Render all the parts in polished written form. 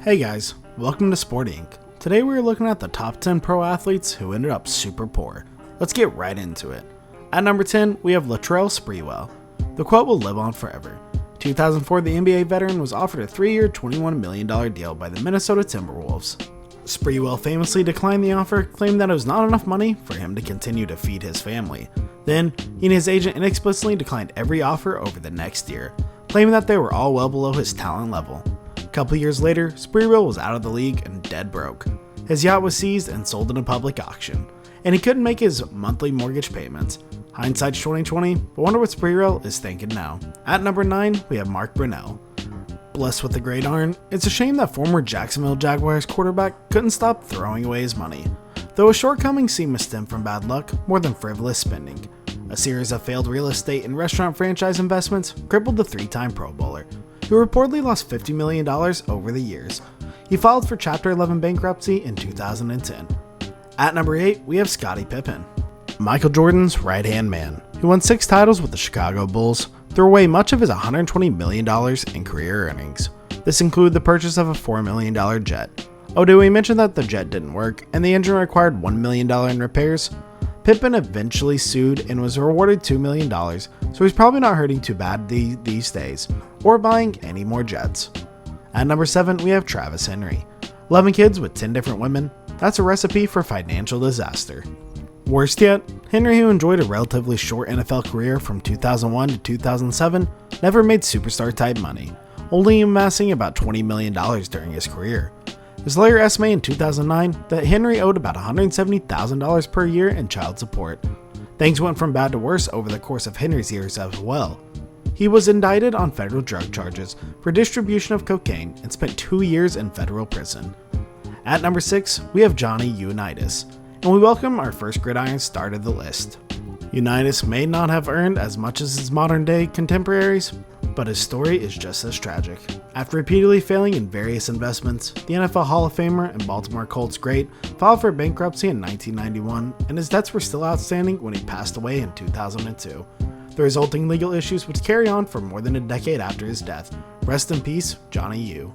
Hey guys, welcome to Sport Inc. Today we're looking at the top 10 pro athletes who ended up super poor. Let's get right into it. At number 10, we have Latrell Sprewell. The quote will live on forever. 2004, the NBA veteran was offered a 3-year, $21 million deal by the Minnesota Timberwolves. Sprewell famously declined the offer, claiming that it was not enough money for him to continue to feed his family. Then, he and his agent inexplicably declined every offer over the next year, claiming that they were all well below his talent level. A couple years later, Sprewell was out of the league and dead broke. His yacht was seized and sold in a public auction, and he couldn't make his monthly mortgage payments. Hindsight's 2020, but wonder what Sprewell is thinking now. At number 9, we have Mark Brunell. Blessed with a great arm, it's a shame that former Jacksonville Jaguars quarterback couldn't stop throwing away his money. Though his shortcomings seem to stem from bad luck more than frivolous spending. A series of failed real estate and restaurant franchise investments crippled the 3-time Pro Bowler, who reportedly lost $50 million over the years. He filed for Chapter 11 bankruptcy in 2010. At number 8, we have Scottie Pippen. Michael Jordan's right-hand man, who won 6 titles with the Chicago Bulls, threw away much of his $120 million in career earnings. This included the purchase of a $4 million jet. Oh, did we mention that the jet didn't work and the engine required $1 million in repairs? Pippen eventually sued and was rewarded $2 million, so he's probably not hurting too bad these days, or buying any more jets. At number 7, we have Travis Henry. 11 kids with 10 different women, that's a recipe for financial disaster. Worst yet, Henry, who enjoyed a relatively short NFL career from 2001 to 2007, never made superstar-type money, only amassing about $20 million during his career. His lawyer estimated in 2009 that Henry owed about $170,000 per year in child support. Things went from bad to worse over the course of Henry's years as well. He was indicted on federal drug charges for distribution of cocaine and spent 2 years in federal prison. At number 6, we have Johnny Unitas, and we welcome our first gridiron star to the list. Unitas may not have earned as much as his modern-day contemporaries, but his story is just as tragic. After repeatedly failing in various investments, the NFL Hall of Famer and Baltimore Colts great filed for bankruptcy in 1991, and his debts were still outstanding when he passed away in 2002. The resulting legal issues would carry on for more than a decade after his death. Rest in peace, Johnny U.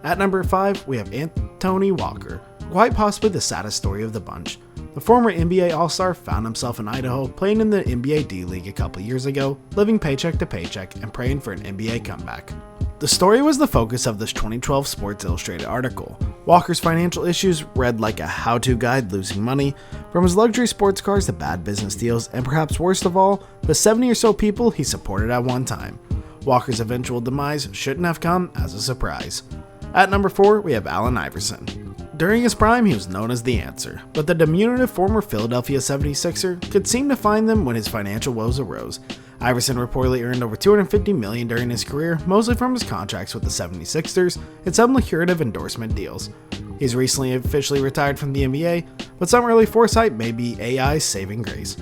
At number 5, we have Anthony Walker, quite possibly the saddest story of the bunch. The former NBA All-Star found himself in Idaho playing in the NBA D-League a couple years ago, living paycheck to paycheck and praying for an NBA comeback. The story was the focus of this 2012 Sports Illustrated article. Walker's financial issues read like a how-to guide losing money, from his luxury sports cars to bad business deals, and perhaps worst of all, the 70 or so people he supported at one time. Walker's eventual demise shouldn't have come as a surprise. At number 4, we have Allen Iverson. During his prime, he was known as the answer, but the diminutive former Philadelphia 76er could seem to find them when his financial woes arose. Iverson reportedly earned over $250 million during his career, mostly from his contracts with the 76ers and some lucrative endorsement deals. He's recently officially retired from the NBA, but some early foresight may be AI's saving grace.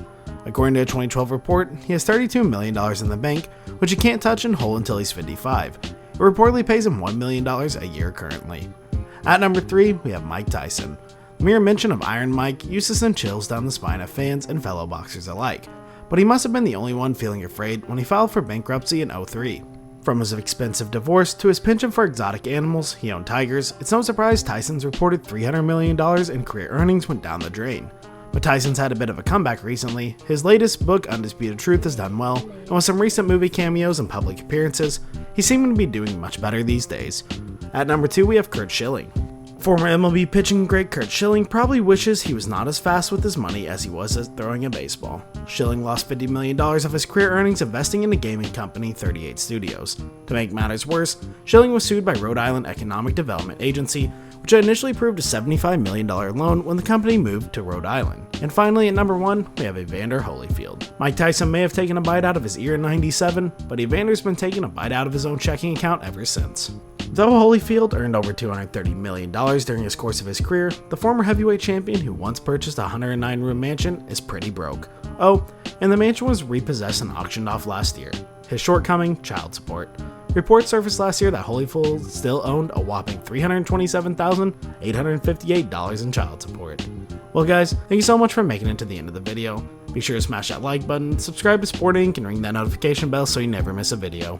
According to a 2012 report, he has $32 million in the bank, which he can't touch in whole until he's 55. It reportedly pays him $1 million a year currently. At number 3, we have Mike Tyson. The mere mention of Iron Mike used to send chills down the spine of fans and fellow boxers alike, but he must have been the only one feeling afraid when he filed for bankruptcy in 2003. From his expensive divorce to his penchant for exotic animals, he owned tigers. It's no surprise Tyson's reported $300 million in career earnings went down the drain. But Tyson's had a bit of a comeback recently. His latest book, Undisputed Truth, has done well, and with some recent movie cameos and public appearances, he's seeming to be doing much better these days. At number 2, we have Curt Schilling. Former MLB pitching great Curt Schilling probably wishes he was not as fast with his money as he was at throwing a baseball. Schilling lost $50 million of his career earnings investing in the gaming company 38 Studios. To make matters worse, Schilling was sued by Rhode Island Economic Development Agency, which initially approved a $75 million loan when the company moved to Rhode Island. And finally, at number 1, we have Evander Holyfield. Mike Tyson may have taken a bite out of his ear in '97, but Evander's been taking a bite out of his own checking account ever since. Though Holyfield earned over $230 million during his course of his career, the former heavyweight champion who once purchased a 109-room mansion is pretty broke. Oh, and the mansion was repossessed and auctioned off last year. His shortcoming, child support. Reports surfaced last year that Holyfield still owned a whopping $327,858 in child support. Well guys, thank you so much for making it to the end of the video. Be sure to smash that like button, subscribe to Sport Inc., and ring that notification bell so you never miss a video.